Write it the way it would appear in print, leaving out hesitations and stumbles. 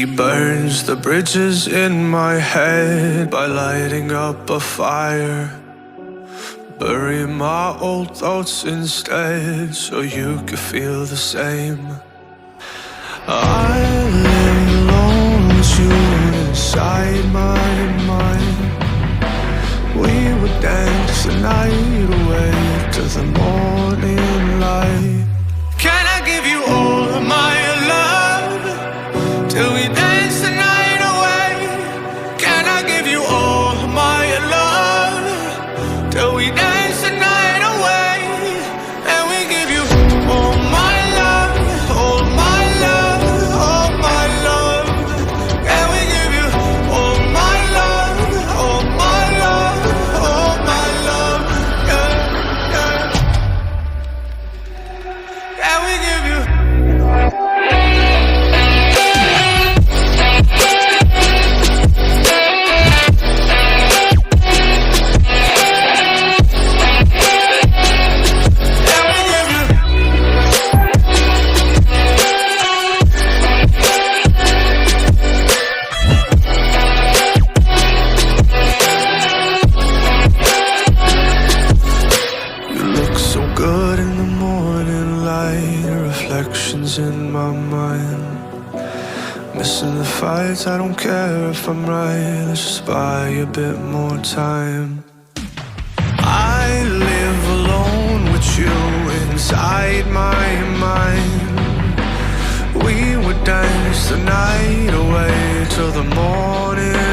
He burns the bridges in my head by lighting up a fire. Bury my old thoughts instead so you could feel the same. I live alone with you inside my mind. We would dance the night away to the morning light. Can I give you all of my love till we dance the night away? Can I give you all of my love till we dance the night away? And we give you all my love, all my love, all my love. And we give you all my love, all my love, all my love. Yeah, yeah. And we give you. Reflections in my mind. Missing the fights, I don't care if I'm right. Let's just buy a bit more time. I live alone with you inside my mind. We would dance the night away till the morning